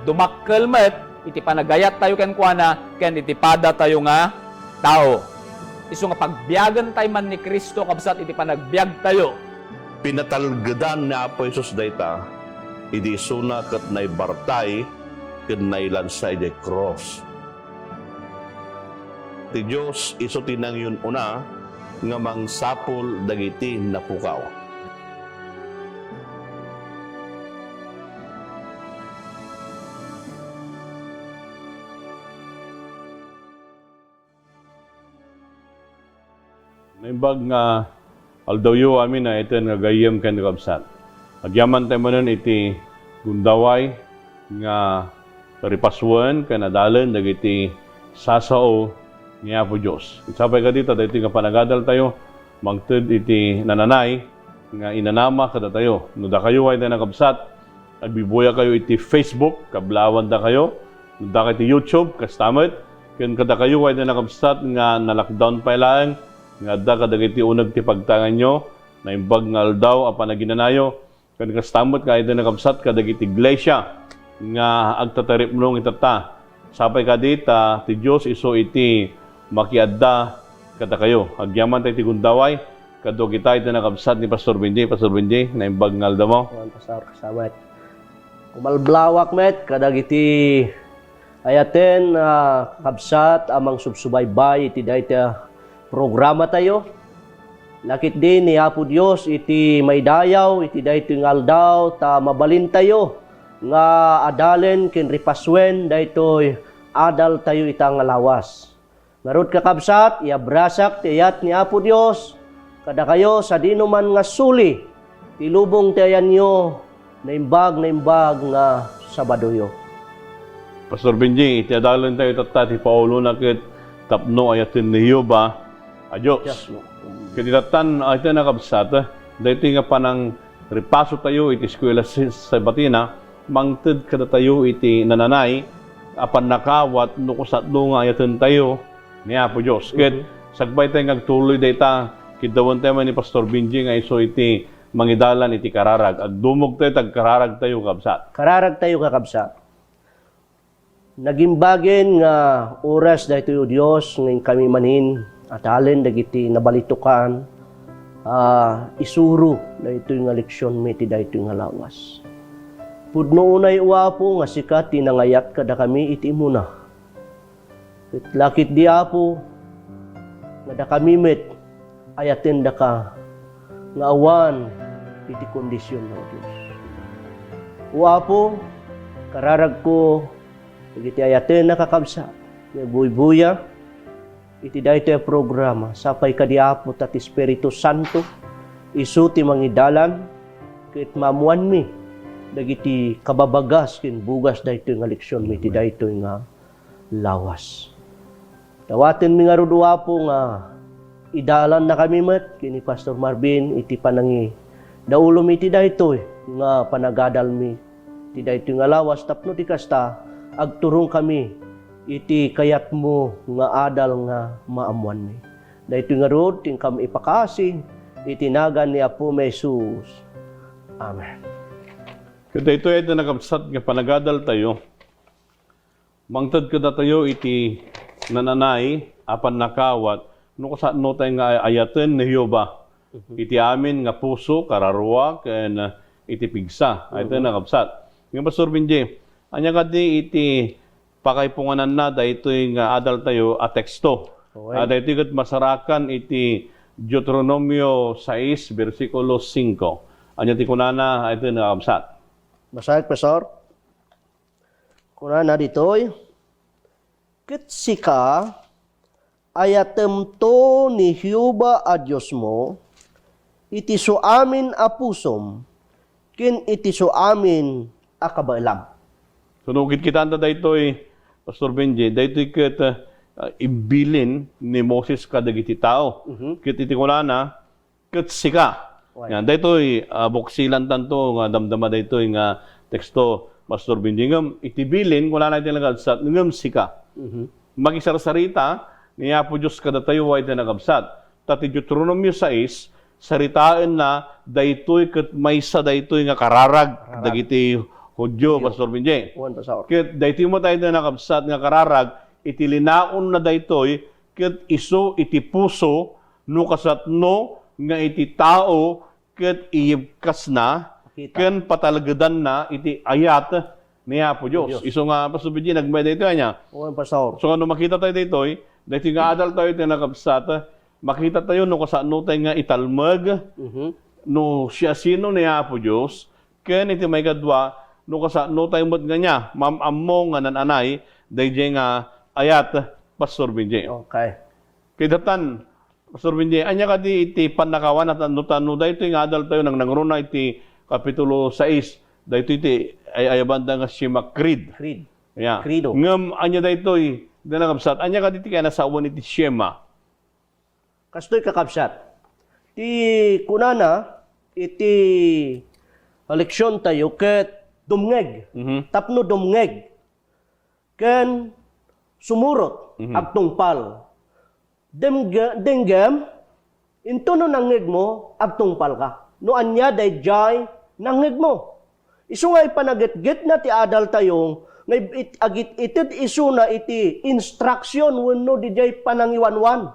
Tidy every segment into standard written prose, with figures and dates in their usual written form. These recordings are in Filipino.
dumakkel met, iti panagayat tayo ken kuana, ken iti pada tayo nga tao. Isu nga pagbiagan tayo man ni Kristo kabsat iti panagbiag tayo. Pinatalgadan ni Apo Jesus dayta, idi suna ket naibartay ket nailansa iti cross. Ti Dios isu tinang yun una nga mangsapol dagiti napukaw. Naimbag nga aldawyo amin na ito nga gayem ken kabsat. Agyaman tayo mo nun iti gundaway nga paripaswan ken adalan dagiti sasao ni Apo Dios. Isabay ka dito dahil nga panagadal tayo mangted iti nananay nga inanama kada tayo. Nuda kayo ay na kabsat. Agbibuya kayo iti Facebook kablawan da kayo. Nuda kayo iti YouTube kastamit. Ken kada kayo ay na kabsat nga na-lockdown pa ilaan. Nga da kadagiti unag ti pagtangan nyo, na imbag nga aldaw apan naginanayo, kan kastamot ka ito nakabsat kadagiti iglesia, nga agtatarip nung itata. Sapay ka dita, ti Diyos iso iti makiadda kata kayo. Agyaman tayo ti gundaway, kado kita ito nakabsat ni Pastor Benji, na imbag nga aldaw mo. Pastor, kasamat. Kumalblawak met, kadagiti ayaten kabsat amang subsubaybay iti dayta programa tayo. Lakit din ni Apo Dios iti maydayaw, iti dayto nga aldaw, ta mabalin tayo, nga adalen ken ripaswen, daytoy adal tayo itang lawas. Ngarod kakabsat, iabrasak tiyat ni Apo Dios, kada kayo sa dinuman nga suli, tilubong tayan nyo, naimbag nga Sabadoyo. Pastor Benji, iti adalan tayo tata ti Paulo na kit tapno ayatin ni Yoba, Adios. Yes, no. Kaditatan ito nakabsat, dahil nga panang ripaso tayo iti eskwela sa Batina, mangted kada tayo iti nananay, apan nakawat no kusatlo nga ayatin tayo ni Apo Diyos. Ket sagbay tayo ngagtuloy dayta, kidawan tayo man ni Pastor Benji nga iso iti mangidalan iti kararag. Agdumog tayo, tagkararag tayo kabsat. Kararag tayo kakabsat. Nagimbagen nga oras daytoy o Dios ngayon kami manin at alin dagiti nabalitukan isuro daytoy nga leksyon meti daytoy nga lawas. Pudno unay uwapo nga sikat tinangayat kada kami iti muna. Ket lakit di Apo nga da kami met ayaten da ka nga awan iti kondisyon ng Dios. Uwapo kararag ko iti ayaten nakakabsa nga buy-buya iti daytoy programa sapay kadi Apo tat Espiritu Santo isu ti mangidalan ket maamuan mi dagiti kababagas ken bugas daytoy nga leksyon mi iti daytoy nga lawas. Dawaten mi nga rod Apo nga idalan na kami met kini Pastor Marvin iti panangi daulo mi iti daytoy nga panagadal mi iti daytoy nga lawas tapno ti kasta agturong kami iti kayat mo nga adal nga maamuan mi. Dahito nga rod, ting kam ipakasin, itinagan ni Apo Jesus. Amen. Kada ito ay nakabsat nga panagadal tayo, mangtad kada tayo iti nananay, apan nakawat, no tayo nga ayaten ni Yoba, iti amin nga puso, kararwa, ken iti pigsa. Ito nakabsat. Nga Pastor Benji, anya kadi iti pakaipunganan na daytoy nga adal tayo a teksto. Daytoy ket masarakan iti Deuteronomio 6 bersikulo 5. Anya ti kunana ito na kabsat. Basahin, Pastor. Kunana ditoy, ket sika ayatem to ni Hiuba a Dios mo, iti so amin a pusom, ken iti so amin a kabailam. Sunugit kita anta daytoy Pastor Benji, daytoy ket imbilin ni Moses kadagiti tao. Ket iti kunana ket sika. Yan daytoy buksilan tanto nga damdama daytoy nga teksto Pastor Benji ngem iti bilin kunana iti nagabsat ngem sika. Magisarsarita ni Apo Dios kada tayo ay tinagabsat. Tati Deuteronomio 6 saritaan na daytoy ket maysa daytoy nga kararag dagiti Hudyo, Pastor Benji. Uwan, Pastor. Ket dayti mo tayo na nakabsat nga kararag, iti linaon na daytoy, ket iso iti puso, no kasatno, nga iti tao, ket iyibkas na, Kita. ken patalagadan na, iti ayat, niya po Diyos. Iso nga, Pastor Benji, nagmay dayto niya. Uwan, Pastor. So, ano makita tayo daytoy, dayti nga adal tayo tayo nakabsat, makita tayo no kasano tayo nga italmag, no siya sino niya po Diyos, ken iti may kadwa, no kasano tayo mat nga niya, mamamo nga nananay, dayjay nga ayat, Pastor Benji. Okay. Kay datan, Pastor Benji, anya ka di iti panakawan at ano dayto nga adal tayo nang nangruna iti Kapitulo 6, dayto iti ayabanda nga Shema Creed. Creed. Yeah. Credo. Ngam anya daytoy dinakabsat, anya ka diti kaya nasawan iti Shema. Kastoy kakabsat. Ti kunana, iti leksyon tayo ket dumngeg. Tapno dumngeg. Ken sumurot agtungpal. Denggem, into no nangeg mo, agtungpal ka. No anya dayjay nangeg mo. Isu nga ipanagitgit na ti adal tayong nga agit ited isu na iti instruction wenno dijay panangiwanwan.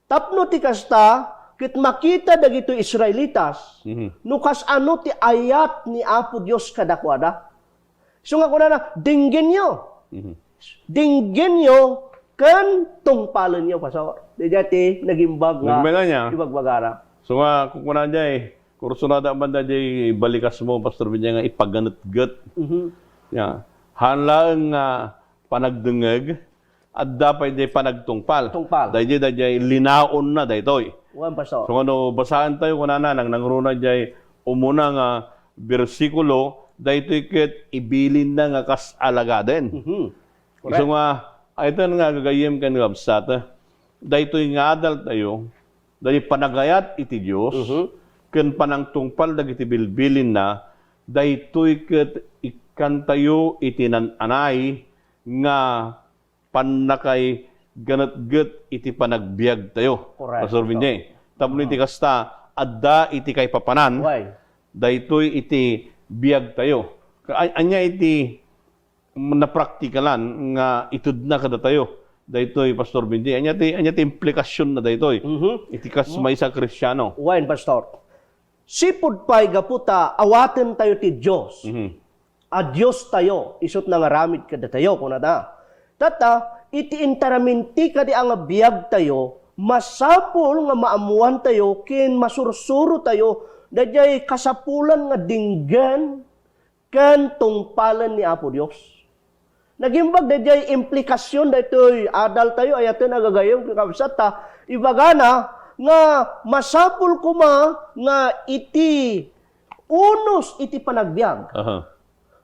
Tapno ti kasta ket makita dagito Israelitas no kas ano ti ayat ni Apo Dios kadakwada. So nga kunana dinggin nyo. Dinggin nyo ken tungpalen nyo pasawar. Dijay ti nagimbag nga Nagmela niya. ibagbagara. So nga, kung kuna jay, kursunada banda jay, balikas mo, Pastor Benji, nga ipaganat-gat. Yeah. Hanlaan nga panagdengeg, at dapat jay panagtungpal. Tungpal. Dayjay linaon na daytoy. Wan pastor. So ano, basahan tayo kunana, nang nangruna jay, umuna nga bersikulo, daytoy ket ibilin na nga kas alagaden. Correct. So nga, ito nga gagayem kan gabsat, daytoy nga adal tayo, dahil panagayat iti Diyos, ken panangtungpal dagiti bilbilin na, daytoy ket ikan tayo iti nananay, nga panakay ganat-get iti panagbiag tayo. Correct. Pastor Benji. Tapos iti kasta, adda iti kay papanan, Why? daytoy iti biag tayo. Anya iti napraktikalan nga itud na kada tayo. Daytoy Pastor Benji. Anya ti implikasyon na daytoy. Iti kas may sa Kristiyano. Wine, Pastor. Sipod pa'y gaputa, awaten tayo ti Diyos. A Diyos tayo, isot na nga ramid kada tayo, kuna na. Tata, iti intaraminti kadi ang biyag tayo, masapol nga maamuan tayo, kin masursuro tayo, dayay kasapulan nga dinggan, kan tungpalan ni Apo Diyos. Nagimbag dayay implikasyon daytoy adal tayo ayaten agagayong kakabsat ta ibagana nga masapul kuma nga iti unos iti panagbiag.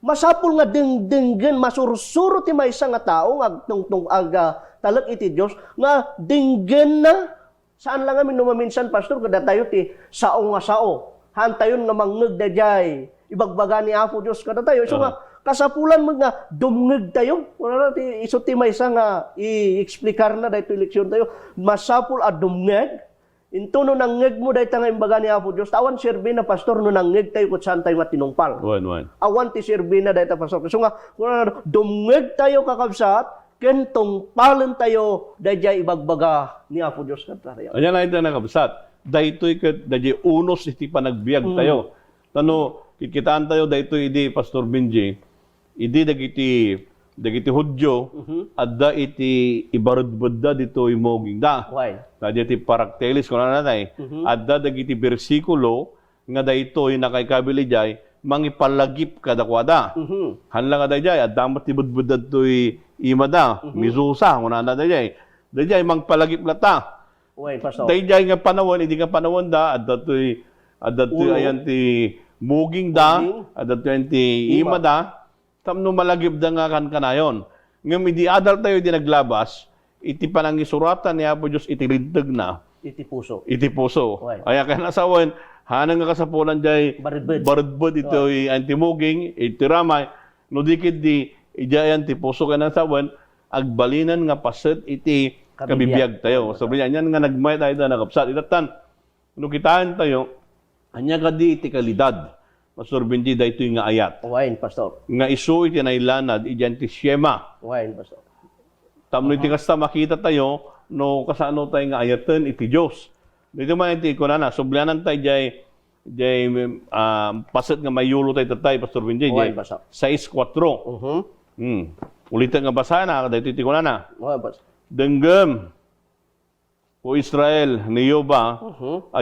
Masapul nga dingdinggen masursuro ti maysa nga tao nga tungtung aga talag iti Dios nga dinggen na saan lang amin numaminsan pastor kada tayo ti sao nga sao han tayon nga mangngeg dayay ibagbaga ni Apo Dios kada tayo so nga kasapulan mo nga dumngeg tayo. Wala na, iso ti maysa nga i-explikar na dahito eleksyon tayo. Masapul a dumngeg. Into no nangngeg mo dahito nga imbaga ni Apo Diyos. Awan sirbi na pastor no nangngeg tayo kung saan tayo matinungpal. Awan ti sirbi na dahito pastor. So nga, dumngeg tayo kakabsat, kentong palen tayo dahito ibagbaga ni Apo Diyos. Ayan na ito nakabsat. Dahito'y dahito unos iti panagbiag tayo. Tano, kikitaan tayo dahito idi Pastor Benji. Idi dagiti Hudyo, adda iti ibarudbudda dito imoging da. Why? Tadi iti paraktelis ko na natay. Adda dagiti bersikulo nga daytoy nakaikabili jay mangipalagip kadakwada. Hanla nga dayjay adda mat ti budbudda toy imada, misusa kuna na dayjay. Dayjay mangpalagip lata. Why, pastor? Dayjay nga panawon, idi nga panawon da adda toy ayan ti muging da, adda toy ti imada. Tamno malagip da nga kan kanayon. Ngam idi adal tayo di naglabas, iti panangisuratan ni Apo Diyos iti lintag na. Iti puso. Iti puso. Okay. Aya kaya nasawan, hanang nga kasapulan jay baridbud ito antimuging, iti ramay, no dikit di, ijayan ti puso ka nasawan, agbalinan nga paset iti kabibiyag tayo. Sabi niya, yan nga nagmay tayo na nakapsat. Itatan, no kitaan tayo, anya ka di iti kalidad. Pastor Benji, dahito nga ayat. Wain, Pastor. Nga isu iti nailanad, ijanti siyema. Wain, Pastor. Tamno iti kasta makita tayo, no kasano tayo nga ayatan iti Diyos. Dito man iti ko na, sublanan tayo jay paset nga mayulo tayo tatay, Pastor Benji, Wain, jay Pastor. 6-4. Ulitin nga basa na, dahito iti ko na. Wain, Pastor. Denggem, o Israel, ni Yoba,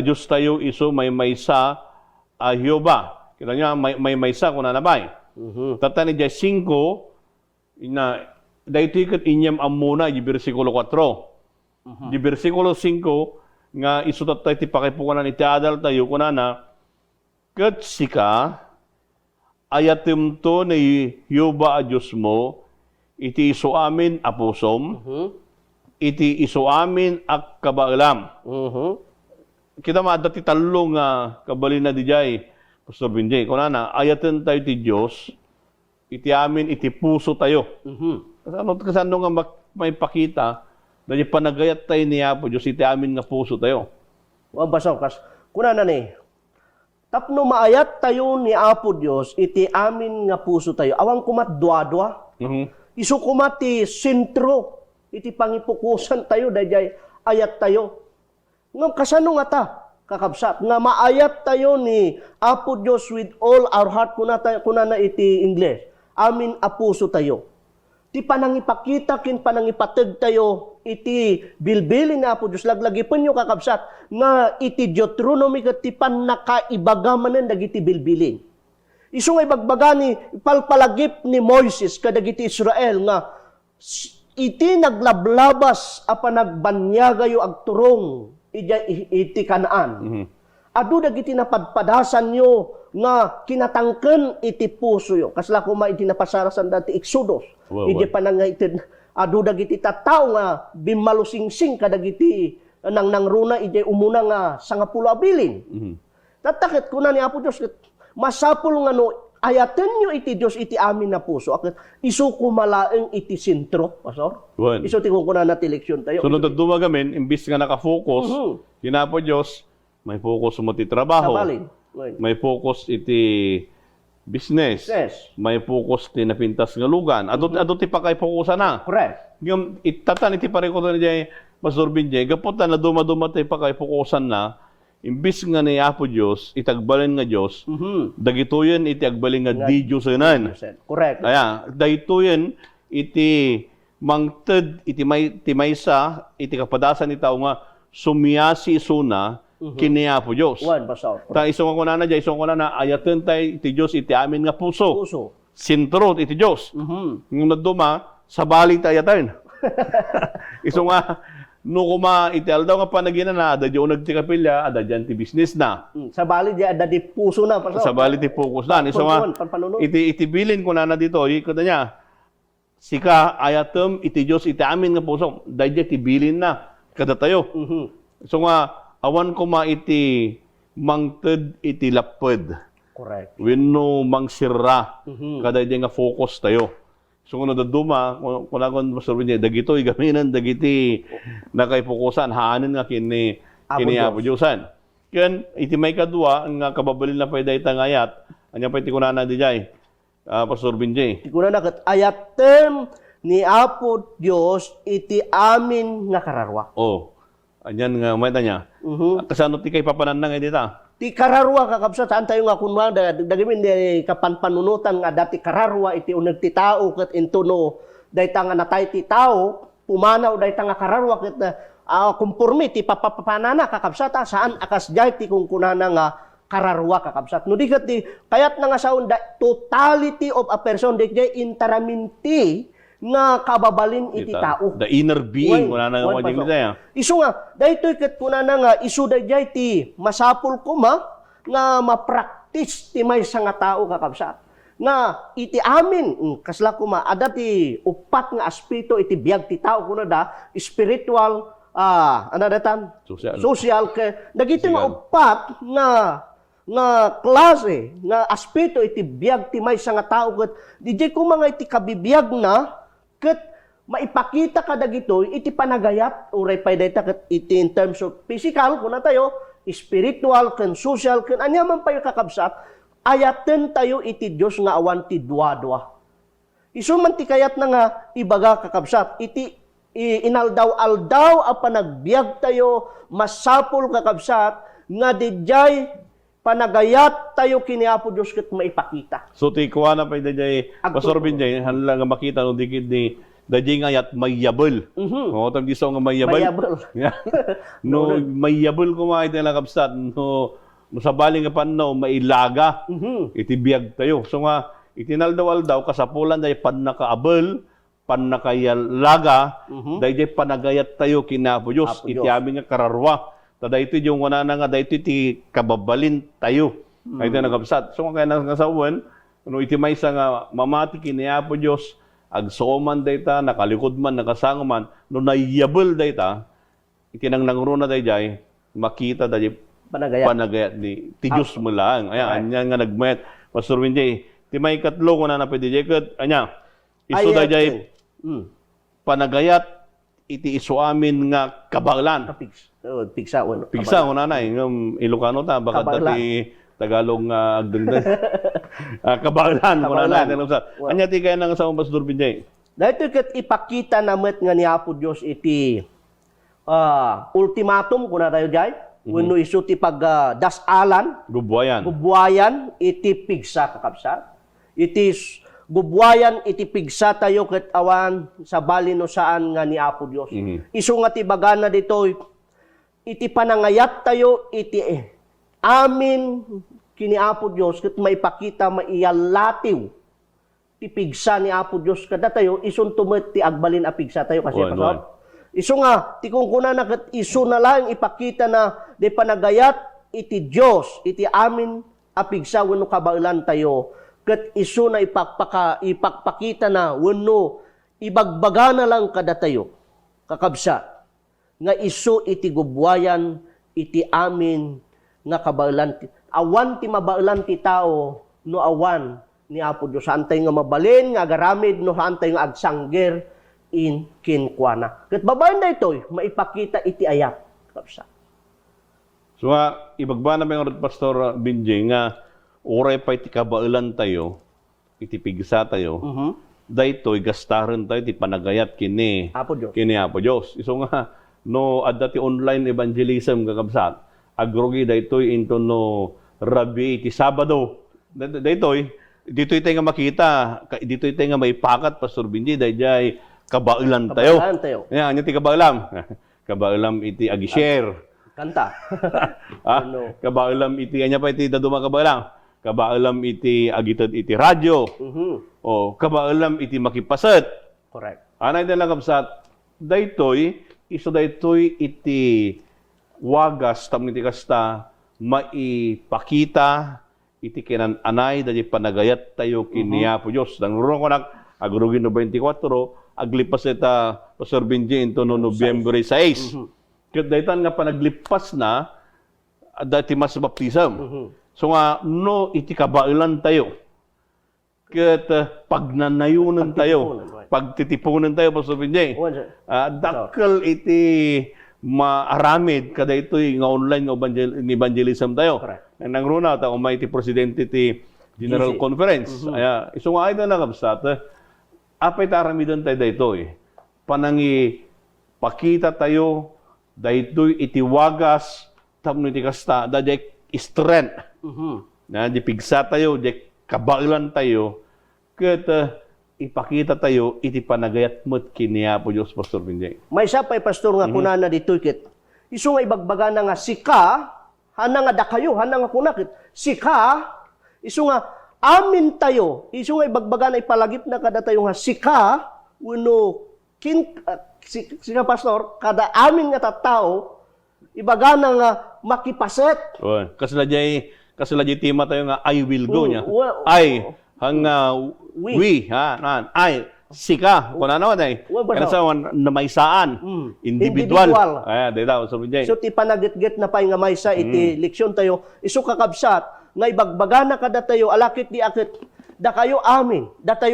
Diyos tayo iso may maysa a Yoba. Kita niya, may maysa kung nanabay. Tatani jay 5, na dahito ikat inyam amuna, di versikulo 4. Di versikulo 5, nga isutat tayo ti pakipukunan iti adal tayo, kunana, kat sika, ayatim to ni Yoba a Diyos mo, iti iso amin a pusom, iti iso amin ak kabaalam. Kita madati talo nga kabalin na di jay, Pastor Benji, kunana, ayatin tayo ti Diyos, iti amin, iti puso tayo. Kasano nga may pakita, dahil panagayat tayo niya po Diyos, iti amin nga puso tayo. Wain, Pastor. Kunana ni, tapno maayat tayo ni Apo Diyos, iti amin nga puso tayo. Awang kumat dua-dua. Isu kumat ti sentro, iti pangipukusan tayo, dahil ayat tayo. Ngam kasano nga ta? Kakabsat, nga maayat tayo ni Apo Diyos with all our heart, kunana iti English. Amin a puso tayo. Ti panangipakita kin panangipateg tayo, iti bilbilin na Apo Diyos. Laglagipon nyo kakabsat, nga iti Deuteronomy kat ti panakaibagamanen dagiti bilbilin. Isu nga ibagbaga ni palpalagip ni Moises kadagiti Israel nga iti naglablabas a panagbanyagayo agturong iti Kanaan. Adu dagiti napadpadasan nyo nga kinatangken iti puso yo. Kasla kuma iti napasarasan dati Exodus. Iti panangaited adu dagiti tattao nga bimalusingsing kadagiti nang runa iti umuna nga 10 abilin. Tatakit kuna ni Apo Dios masapul nga no ayaten nyo iti Diyos iti amin na puso. Akit isu kumalaeng iti sentro, Pastor. Isu ti kuna na ti leksyon tayo. Sunod at dumagamin, imbis nga nakafocus, kinapo Diyos, may focus mo ti trabaho. May focus iti business. Yes. May focus ti napintas nga lugan. Adot ti pakay fokusan na. Correct. Yung itatan iti parekotan ni Jay, Pastor Benji, kapot na duma-duma ti pakay fokusan na, imbis nga ni Apo Diyos, itagbalin nga Diyos, dagitoyen iti agbalin nga di Diyosenan. Correct. Kaya, dagitoyen iti mangted, iti maysa, iti kapadasan ni tao nga, sumiyasi suna, kini Apo Diyos. One, Pastor. Ta isong ko na isong ko na, ayaten tayo iti Diyos, iti amin nga puso. Sintro, iti Diyos. Yung naduma, sa balik tayo ayaten. Isong nga, no kuma iti aldaw nga panaginan na, ada diyo nagtikapilya, ada dyan ti business na. Sa bali di ada di puso na, Pastor. Sa bali ti focus na. Iso nga, iti bilin ko na dito, ikot niya, sika ayatem iti Diyos, iti amin nga puso, dahil ti bilin na, kada tayo. So nga, awan ko iti mangted iti laped. Correct. Wenno mangsirra, kada nga focus tayo. So kung nadaduma, kung Pastor Benji, dagito igaminan, dagiti nakaipukusan, haanin nga kini Apo Diyosan. Yan, iti may kadua, nga kababalin na pwede itang ayat, anya pa iti kunana di jay, Pastor Benji. Iti kunana kat ayatem ni Apo Diyos, iti amin nga kararwa. Anyan nga, may tanya. Kasano ti kay papanan na nga dita? Ti kararwa kakabsat, saan tayo nga kunwa, dagamin di kapanpanunutan nga dati kararwa, iti unag ti tao, kat intuno, dahi nga natay ti tao, pumanaw dahi nga kararwa, kat kumpurmi, ti papapanana kakabsat, saan akas jay ti kung kunana nga kararwa kakabsat. No di kat ti, kayat na nga saun, totality of a person, di jay interaminti, nga kababalin iti tao. The inner being, wala na nga magiging tayo. Isu nga, dahil ito'y katpuna na nga, isu dahil ti masapul ko nga mapraktis ti may nga tao kakabsat. Nga iti amin, kasla ko ada ti upat nga aspito iti biyag ti tao kuna da, spiritual, social, dagiti nga upat nga klase, nga aspeto iti biyag ti may nga tao ket DJ ko mga iti kabibiyag na ket maipakita ka dagito iti panagayat uray pay dayta ket iti in terms of physical kuna tayo spiritual ken social ken anya man payo kakabsat ayaten tayo iti Dios nga awan ti dua-dua. Isu man ti kayat na nga ibaga kakabsat, iti inaldaw-aldaw a panagbiag tayo, masapul kakabsat, nga dijay panagayat tayo kini Apo Dios ket maipakita. So ti kuha na pa dayjay Pastor Binjay hanla nga makita no dikit ni dayjay nga yat mayabel. O tam giso nga mayabel. Mayabel. No mayabel ko ma iti nakabsat no sa baling nga panno mailaga. Iti biag tayo. So nga itinaldaw-aldaw kasapulan day pan nakaabel, pan nakayalaga, dayjay panagayat tayo kina Apo Dios. Apo Iti Dios. amin nga kararwa. Tada ito yung wana na nga, dahito iti kababalin tayo. Ay ito nakabsat. So kaya nga sa uwan, iti may isa nga mamati kiniya po Diyos, agsuoman dayta, nakalikod man, nakasango man, no naiyabal dayta, iti nang nangruna dayjay, makita dayjay panagayat ni ti Diyos mo lang. Ayan, anya nga nagmayat. Pastor Winjay, ti may katlo ko na napwede daykat, anya, iso dayjay, panagayat, iti iso amin nga kabalan. Pigsa. Pigsa ko na ng Ilocano ta baka dati Tagalog nga agdengden. Kabalan ko na anya ti kay nang sa Pastor Binjay. Dahito ket ipakita namet nga ni Apo Dios iti ultimatum kuna tayo jay. Wenno isu ti dasalan, gubwayan iti pigsa kakabsat. Iti gubwayan iti pigsa tayo ket awan sa bali no saan nga ni Apo Dios. Isu nga ti bagana ditoy iti panangayat tayo iti amin kini Apo Dios ket maipakita maiyalatiw ti pigsa ni Apo Dios kada tayo isun tumet ti agbalin a pigsa tayo kasi pastor. Isu nga ti kungkuna na ket isu na lang ipakita na di panagayat iti Dios iti amin a pigsa wenno kabailan tayo ket isu na ipakpakita na wenno ibagbaga na lang kada tayo kakabsa nga isu iti gubwayan iti amin nga kabailan awan ti mabailan ti tao no awan ni Apo Dios antay nga mabalin nga agaramid no antay nga agsangger in kinkwana. Ket babaen daytoy maipakita iti ayat kapsa. So nga ibagba na mga Pastor Binjay nga oray pa iti kabailan tayo iti pigsa tayo. Daytoy gastaren tayo ti panagayat kini Apo Dios. Kini Apo Dios. Iso nga no adda ti online evangelism kakabsat agrogi daytoy into no Rabi ti Sabado daytoy ditoy tayo nga makita ditoy tayo nga may pakat Pastor Binjay dayjay kabailan tayo. Yan anya ti kabailam kabailam iti agi-share kanta. Kabailam iti anya pa iti daduma kabailam kabailam iti agited iti radyo o kabailam iti makipaset. Correct. Anay na lang kabsat daytoy iso daytoy iti wagas tam iti kasta maipakita iti kinan-anay dayjay panagayat tayo kini Apo Dios. Nanguron ko nak agrugin no 24 aglipas ita Pastor Binjay into no Nobyembre 6. Ket daytan nga panaglipas na dati mas baptism. So nga no iti kabailan tayo. Ket pagnanayunan tayo. Pagtitipunan tayo Pastor Binjay. Dakkel iti maaramid kada ito'y nga online nga evangelism tayo. Nangruna ta umay iti presidente ti General Conference. Aya isu nga ida nakabsat apay taramidan tayo daytoy. Panangi pakita tayo daytoy iti wagas tapno iti kasta dayjay strength. Na di pigsa tayo, di kabailan tayo ket ipakita tayo iti panagayat met kini Apo Dios Pastor Binjay. May isa pa'y pastor nga kunana ditoy ket isu nga ibagbaga na nga sika hana nga dakayo hana nga kunakit sika isu nga amin tayo isu nga ibagbaga na ipalagip na kada tayo nga sika wenno sika pastor kada amin nga tattao ibaga na nga makipaset. Kaslajay tema tayo nga I will go nya. I hang we ay sika kuna naman ay kana sa na maysaan individual dayta so Binjay. So ti panagitgit na pay nga maysa iti leksyon tayo isu kakabsat nga ibagbaga na kada tayo alakit di akit da tayo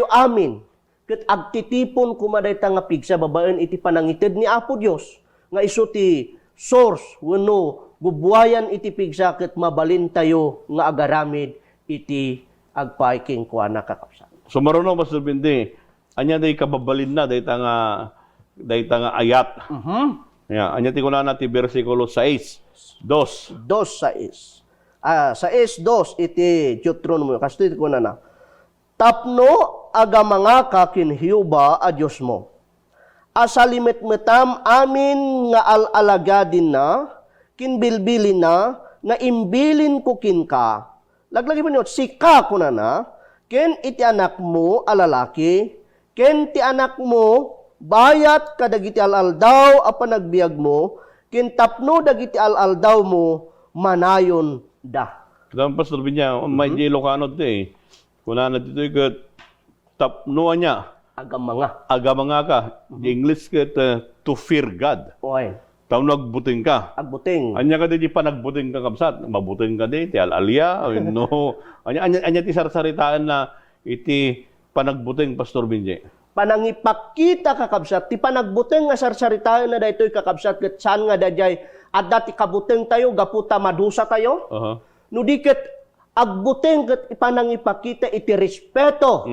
amin ket agtitipon kumaday ta nga pigsa babaen iti panangited ni Apo Dios nga isu ti source wenno gubwayan iti pigsa ket mabalin tayo nga agaramid iti agpaiking kuha na kakabsat. So maruno Pastor Bindi, anya day kababalin na dayta nga ayat. Ya, anya ti kunana ti bersikulo 6, 2. 2:6. 6:2 iti Deuteronomy. Kasto iti kuha na. Tapno agamanga ka kin Hiuba a Diyos mo. Asalimet-metam amin nga alalagadin na, kinbilbilin na, nga imbilin ko kin ka. Laglagi mo niyo, sika ko na, ken iti anak mo alalaki, ken ti anak mo bayat kadagiti alaldaw a panagbiag mo, ken tapno dagiti alaldaw mo manayon da. Kadang Pastor Binya, may di Ilocano ti. Kunana dito ikat tapno anya. Agamanga ka. Di English kat to fear God. Oy, Tao nagbuting ka. agbuting. Anya ka di panagbuting ka kabsat. Mabuting ka di, ti alalya. No. Anya ti sarsaritaan na iti panagbuting Pastor Binje. Panangipakita kakabsat, ti panagbuting nga sarsaritayo na daytoy kakabsat, ket saan nga dayjay, adda ti kabuting tayo, gaputa madusa tayo. No diket agbuting ket panangipakita iti respeto.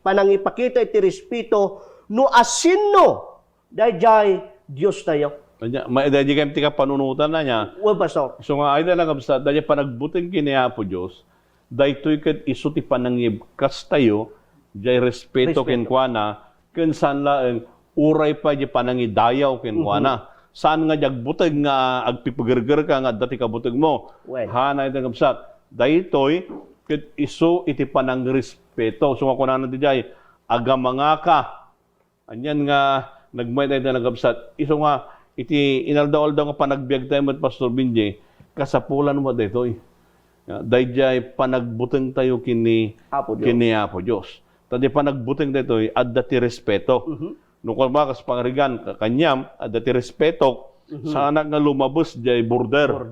Panangipakita iti respeto no asinno dayjay Dios tayo. Anya, may dayjay kayong tika panunutan na niya. Wa pastor. So nga ay na kabsat, dayjay panagbuting kiniya po Diyos, daytoy ket isu ti panangibkas tayo, jay respeto kenkwana, ken saan laeng uray pa di panangidayaw kenkwana. Saan nga jagbuteg nga agpipagerger ka nga dati kabuteg mo. Well. Hanay na kabsat. Daytoy ket isu iti panangrespeto. So nga kunana di jay agamanga ka. Anyan nga nagmay tayo na nagabsat. Isu nga iti inaldaw-aldaw nga panagbiag tayo met Pastor Binje, kasapulan mo daytoy. Dayjay panagbuteng tayo kini Apo Dios. Tadi panagbuteng daytoy adda ti respeto. No kung ba kas pangarigan kanyam adda ti respeto sa anak nga lumabos jay border.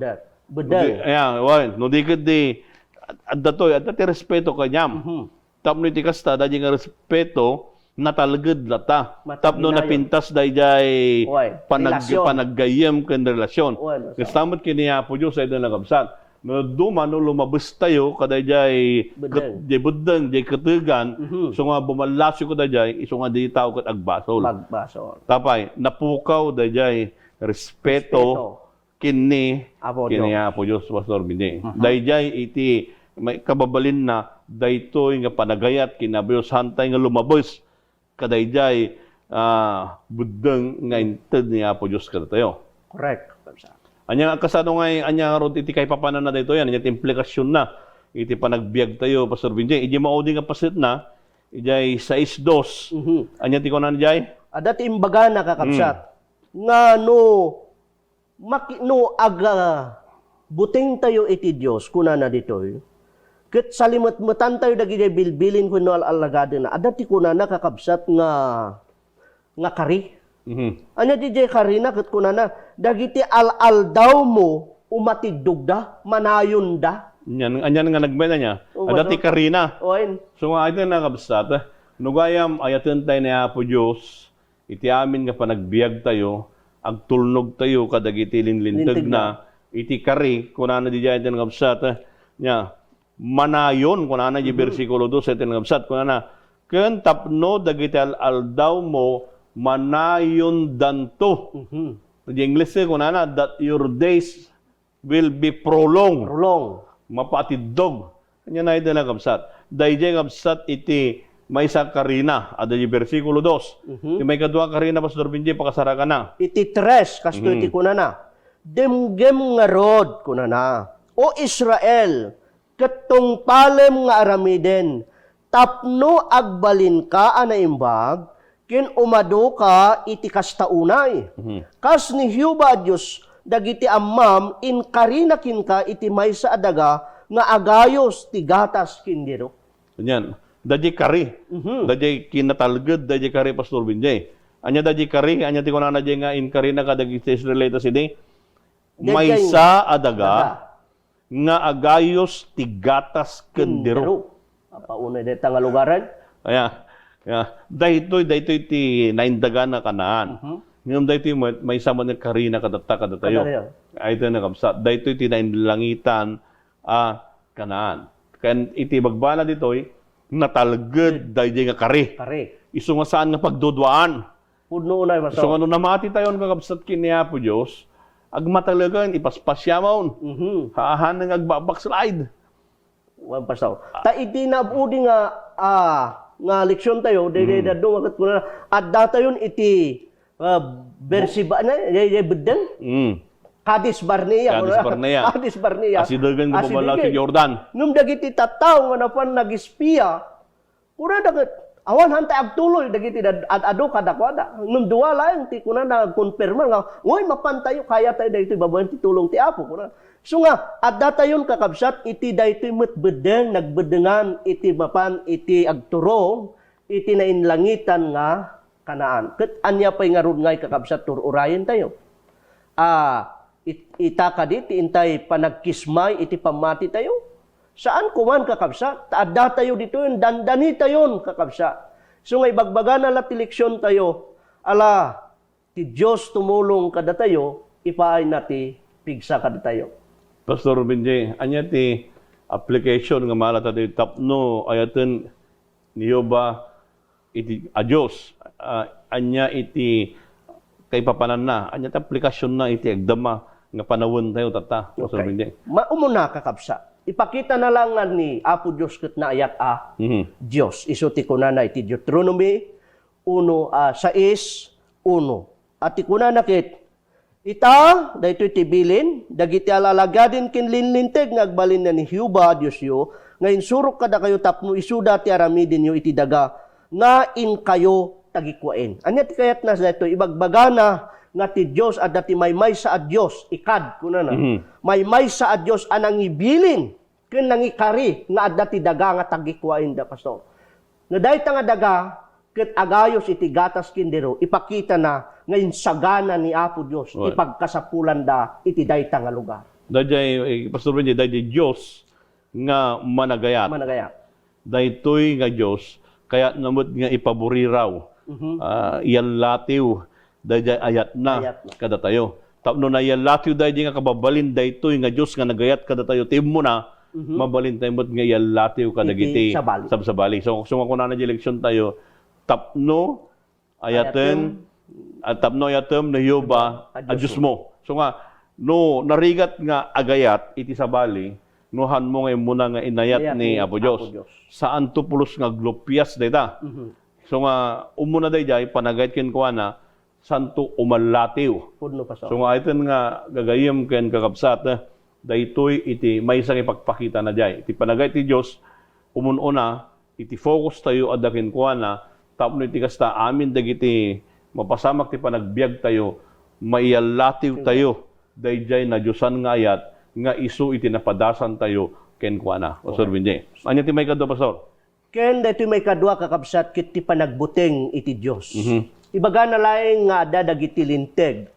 Bedel. Ayan, wan, no di di adda ti respeto kanyam. Tapno iti kasta dayjay nga respeto natalged lata. Tapno napintas dayjay panaggayem ken relasyon. Kastamot kini Apo Dios ay da nagabsat. No duma no lumabas tayo kaday jay budeng jay ketegan so nga bumalasyo ko dayjay iso nga di tao ket agbasol. Tapay napukaw dayjay respeto kini Apo Dios Pastor Bini. Dayjay iti may kababalin na daytoy nga panagayat kinabiyo santay nga lumabas kadayjay budeng nga inted ni Apo Dios kada tayo. Correct. Anya kasano nga anya rod iti kay papanan na daytoy yan iti implikasyon na iti panagbiag tayo Pastor Binje. Iji maudi nga pasit na ijay 6:2. Anya ti kunan jay? Ada ti imbaga na kakabsat. Nga no aga buting tayo iti Dios kunana ditoy. Ket salimot-mutan tayo dagiti bilbilin kuno alagado na. Ada ti kunana kakabsat nga kari. Anya di jay karina ket kunana dagiti aldaw mo umatidugda manayon da. Anyan nga nagmay na niya. Adati karina. Oin. So nga ito na kabsat. Nugayam ayaten tayo ni Apo Dios. Iti amin nga panagbiag tayo. Agtulnog tayo kadagiti linlintag na. Iti kari kunana di jay ito na kabsat. Nya manayon kunana di bersikulo 2 ito na kabsat. Kunana ken tapno dagiti aldaw mo manayon danto. Di English kunana that your days will be prolonged. Mapatidog. Kanya na ito na kabsat. Dayjay kabsat iti may sa karina. Ada di versikulo 2. Di may kadua karina Pastor Binje pakasara ka na. Iti 3 kasto iti kunana. Demgem nga rod kunana. O Israel, ketong palem nga aramiden, tapno agbalin ka anaimbag, ken umado ka iti kastaunay. Kas ni Hiuba Dios dagiti ammam in karina kin ka iti maysa adaga nga agayos ti gatas kindiro. Ganyan. Dadya kari. Dadya kinatalged, dadya kari Pastor Binjay. Anya dadya kari, anya ti kunana dadya nga in karina ka dagiti Israelita sidi. Maysa adaga nga agayos ti gatas kindiro. Paunay deta nga lugaran. Daytoy ti naindaga na kanaan. Ngam daytoy may sama ng karina kadata tayo. Ay ito na kabsat. Daytoy ti nainlangitan kanaan. Kan iti bagbala ditoy, natalged dayjay nga kari. Kare. Isu nga saan nga pagdudwaan. Puno na So pastor. ano namati tayo kakabsat kini Apo Diyos, agmatalagan, ipaspasyaman, haahan nga agbackslide. Wan pastor. Ta iti nabudi nga leksyon tayo, dayjay dadong akat kuna at datayon iti bersiba na dayjay bedeng. Kadis Barnea. Kadis Barnea. Kadis Barnea. Asidagan nga bumala Asidagan. si Jordan. Nung dagiti tattaw nga napan nagispiya, kuna dagat awan hantay agtuloy dagiti ado kadakwada. Nung duwa lang ti kuna nagkonfirma nga, "Oy mapantayo kaya tayo daytoy babaen ti tulong ti Apo." Kuna. So nga at datayon kakabsat iti daytoy metbedeng nagbedengan iti mapan iti agturong iti nainlangitan nga kanaan. Ket anya pay nga rod ngay kakabsat tururayen tayo. Ita kaditi intay panagkismay iti pamati tayo. Saan kuman kakabsa? Taadda tayo dito yun, dandani tayo kakabsa. So ngay bagbaga na lati leksyon tayo, ala, ti Diyos tumulong kada tayo, ipaay nati pigsa kada tayo. Pastor Benjay, anya ti application nga malata tayo tapno ayaten niyo ba iti adios anya iti kay papanan na anya ti aplikasyon na iti agdama nga panawon tayo tata. Pastor Benjay. Maumuna kakabsa. Ipakita na lang nga ni Apo Diyos ket na ayat Diyos. Isuti ko na iti Deuteronomy 1:6-1. At ikuna nakit, ita, daytoy tibilin, dagiti alalagadin kin linlinteg nga agbalin na ni Hiuba, Diyos yo, ngayon surok kada kayo tapno isuda ti aramidin yo iti daga, nga in kayo tagikuain. Anya ti kayat na daytoy ibagbagana nga ti Diyos at dati may sa Diyos, ikad, kuna na, may sa Diyos anang ibilin, ken nangikari, nga at dati daga nga tagikuain da pastor. Nga dahit nga daga, ket agayos iti gatas kindero, ipakita na ngayon sagana ni Apo Diyos, Right. ipagkasapulan da iti dayta nga lugar. Dayjay Pastor Benjay, dayjay Dios nga managayat. Managaya. Daytoy nga Dios kaya namot nga ipaburi raw. Iyan latiw dayjay ayat na Ayat na. kada tayo. Tapno na iyan latiw dayjay nga kababalin daytoy nga Dios nga nagayat kada tayo timmo na mabalin tayo mot nga iyan latiw kada Iti giti sabsabali. So kung na eleksyon tayo tapno ayaten at tapno ayatem na Yoba adjus mo. So nga no narigat nga agayat iti sabali nuhan mo nga muna nga inayat ni Apo Dios. Saan to pulos nga glopias dayta. So nga umuna dayjay panagayat ken kuana santo umalatiw. Pudno pastor. So nga iten nga gagayem ken kakabsat daytoy iti maysa nga ipakpakita na jay. Iti panagayat ti Dios umununa iti focus tayo adaken kuana tapno iti kasta amin dagiti mapasamak ti panagbiag tayo maiyalatiw tayo dayjay na Diosan nga ayat nga isu iti napadasan tayo ken kuana. Pastor Benjay. Anya ti may kadto pastor? Ken daytoy may kadua kakabsat ket ti panagbuteng iti Dios. Ibaga na laeng nga adda dagiti linteg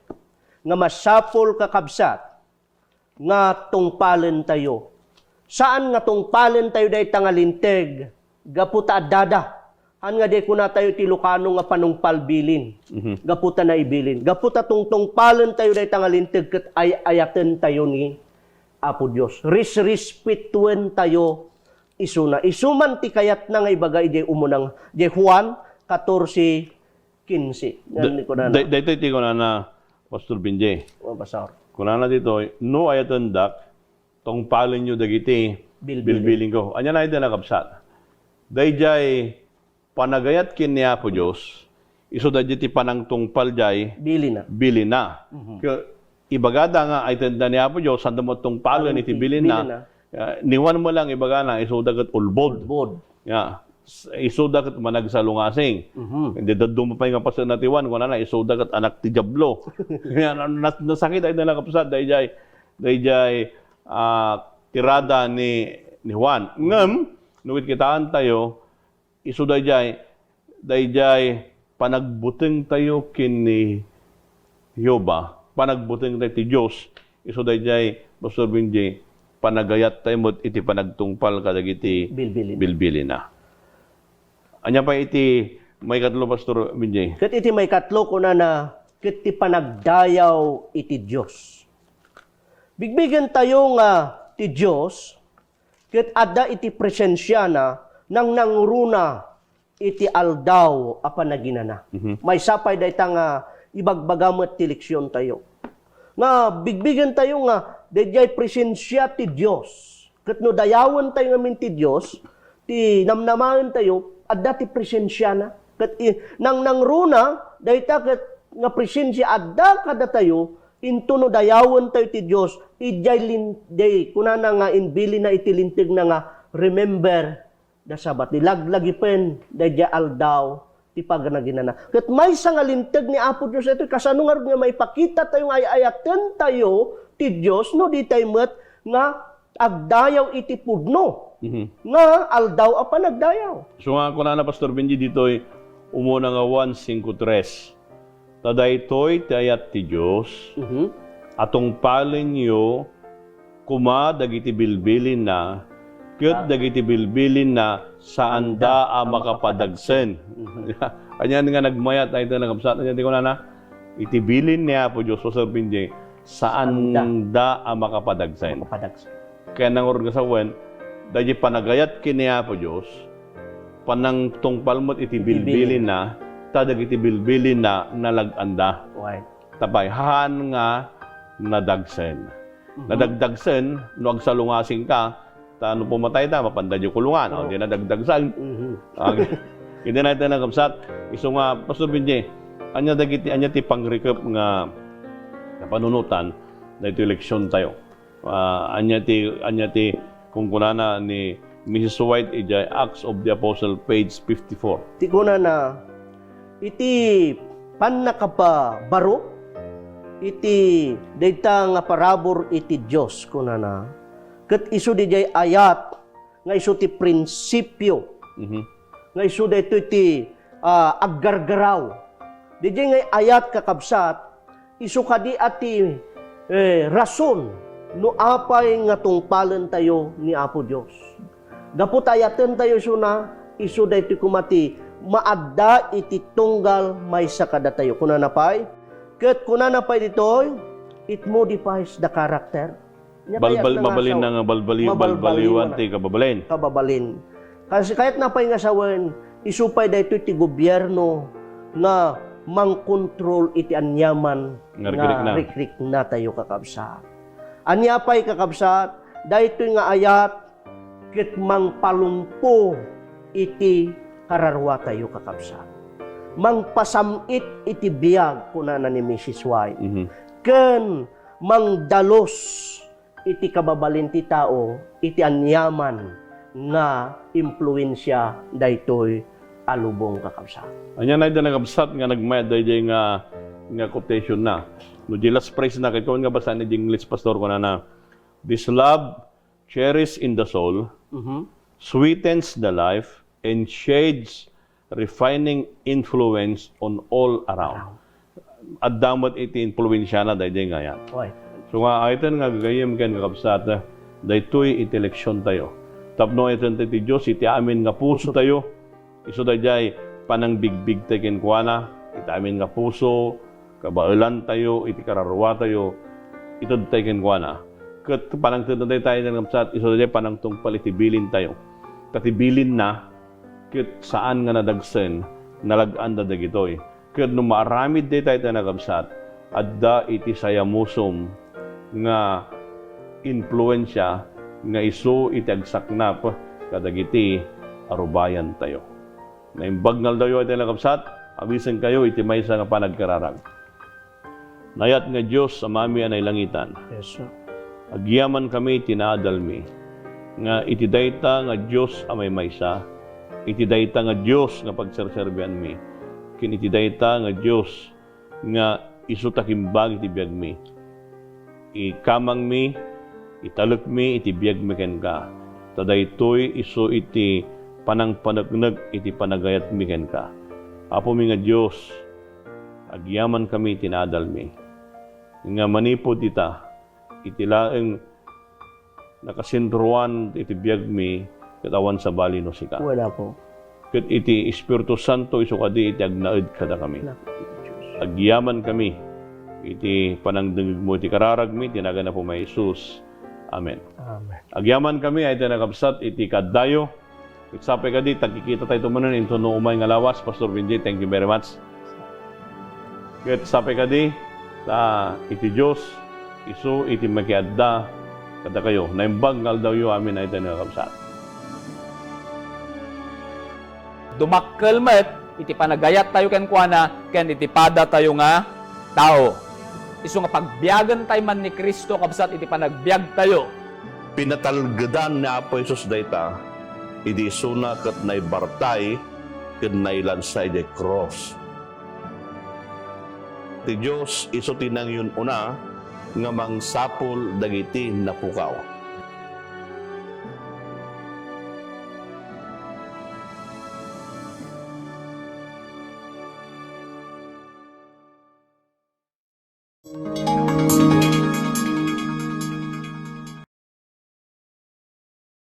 nga masapol kakabsat nga tungpalen tayo. Saan nga tungpalen tayo dayta nga linteg gaputa addada. Han nga di kuna tayo ti Lucano nga panungpal bilin. Gaputa na ibilin. Gaputa tungpalen tayo dayta nga linteg ket ayaten tayo ni Apo Dios. Respetuan tayo isuna. Isuman ti kayat na nga ibagay di umunang di Juan 14:15. Yan ko na. Daytoy ti kunana Pastor Benjay. O pastor. Kunana dito no ayaten dak tong palen nyo dagiti bilbiling ko. Anya na ito nakapsat. Dayjay panagayat kin ni Apo Dios iso dayjay ti panang tungpal jay Bili na. Ibagada nga ay tanda ni Apo Dios sanda mo tungpalan iti bilin na niwan mo lang ibagana iso dagat ulbod. Ya. Iso dagat managsalungasing. Hindi daddo mo pa nga pasan natiwan kunana iso dagat anak ti Diablo. Yan nasakit ay nakapsat dayjay tirada ni Juan. Ngem nuwit kitaan tayo isu dayjay panagbuteng tayo kini Yoba, panagbuteng tayo ti Dios isu dayjay Pastor Benjay panagayat tayo mo iti panagtungpal kadagiti bilbilin na. Anya pa iti may katlo Pastor Benjay. Ket iti may katlo ko na ket ti panagdayaw iti Dios. Bigbigen tayo nga ti Dios ket adda iti presensya na nang nangruna iti aldaw apan naginana. May sapay dayta nga ibagbagamet ti leksyon tayo. Nga bigbigan tayo nga dayjay presensya ti Dios. Ket no dayawan tayo ngamin ti Dios, ti namnamaen tayo adda ti presensya na. Ket nang nangruna dayta ket nga presensya adda kada tayo into no dayawan tayo ti Dios, ijay kunana nga inbili na iti lintig na nga remember the Sabbath. Dilaglagi pen dayjay aldaw ti paganaginana. Ket may nga linteg ni Apo Dios ito kasano nga may pakita tayo nga ayaten tayo ti Dios no di tayo met nga agdayaw iti pudno. Nga aldaw apan nagdayaw. So nga kuna na Pastor Benji dito'y umuna nga 1:5-3. Tadaytoy ti ayat ti Dios. Atong palin yo kuma dagiti bilbilin na ket dagiti bilbilin na saan da a makapadagsen. Anyan nga nagmayat ay ito nagkapsat. Anyan di ko na itibilin niya po Diyos Pastor Benji saan da a makapadagsen. Kaya nangurog nga sa wen, dahil panagayat kiniya po Diyos, panang tungpalmot iti bilbilin na, tadag iti bilbilin na nalaganda. Tapay, haan nga nadagsen. Nadagdagsen, no agsalungasing ka, ano pumatay ta, mapanda yung kulungan, o di nadagdagsan. Hindi natin nagkapsat. Iso nga, Pastor Benji, anya ti pangrekap nga panunutan, na ito eleksyon tayo. Anya ti kung kunana ni Mrs. White ijay Acts of the Apostle page 54. Ti kunana iti pannakapa baro iti dayta nga parabor iti Dios kunana. Ket isu dijay ayat nga isu ti prinsipyo. Nga isu dayto iti aggargaraw. Dijay nga ayat kakabsat isu kadi ati rason no apay nga tungpalan tayo ni Apo Dios. Gapot ayaten tayo suna isu daytoy kumati maadda iti tunggal maysa kada tayo. Kunana pay ket kunana pay ditoy it modifies the character. Mabalin na nga balbaliwan ti kababalin. Kasi kahit napay nga sawen isu pay daytoy ti gobyerno nga mangkontrol iti anyaman nga rikrik na tayo kakabsat. Anya pa'y kakabsat, dahito nga ayat, kit mangpalumpo iti kararwa tayo kakabsat. Mangpasamit iti biyag, kunana ni Mrs. White. Ken mangdalos iti kababalin ti tao, iti anyaman nga impluensya daytoy alubong kakabsat. Anya na ito nagkabsat nga nagmayad dahil nga quotation na. No, di last praise na kaya nga basa ni English Pastor ko na this love cherished in the soul, sweetens the life, and shades refining influence on all around. At damot iti influensya na dahil nga yan. So nga, ito nga gagayim kan kakabsat, dahito'y iti leksyon tayo. Tapno ito ti Diyos, iti amin nga puso tayo. Iso dahil panang bigbig tayo kinkwana, iti amin nga puso, kabailan tayo, iti kararwa tayo, ito tayo kinkwana. Kat panang tunay tayo ng kapsat, iso dahil panang tungpal itibilin tayo. Katibilin na, kit saan nga nadagsen, nalagaan da dagitoy. Kat nung maaramid day tayo ng kapsat, adda iti sayamusom nga influensya nga iso iti agsaknap kadagiti arubayan tayo. Naimbag ngal dayo iti ng kapsat, abisan kayo iti maysa nga panagkararag. Nayat nga Diyos sa mami anay langitan. Yes, sir. Agyaman kami tinaadalmi. Nga iti dayta nga Diyos amay maysa. Iti dayta nga Diyos nga pagserserbian mi. Kin iti dayta nga Diyos nga isu takimbag iti biag mi. Ikamang mi, italek mi, iti biag mi ken ka. Tadaytoy isu iti panang panagnag iti panagayat mi ken ka. Apo mi nga Diyos, agyaman kami tinaadalmi. Nga manipod ita, itilaeng nakasintruan iti biag mi katawan sa bali no sika. Wala po. Ket iti Espiritu Santo isu kadi iti agnaed kada kami. Agyaman kami iti panangdengeg mo iti kararag mi tinaga na po may Jesus. Amen. Amen. Agyaman kami ay tinakabsat iti kaddayo. Iksapay kadi, tagkikita tayo tumanon into no umay nga lawas. Pastor Vinji, thank you very much. Kaya sapay kadi, iti Diyos, isu iti makiadda, kada kayo, naimbag ngal daw yu amin ay tinakabsat. Dumakkel met, iti panagayat tayo ken kuana, ken iti pada tayo nga tao. Isu nga pagbiagan tayo man ni Kristo kabsat iti panagbiag tayo. Pinatalgedan ni Apo Jesus dayta, idi suna ket naibartay ken nailansay di cross. Ti Dios isu tinang yun una nga mangsapol dagiti napukaw.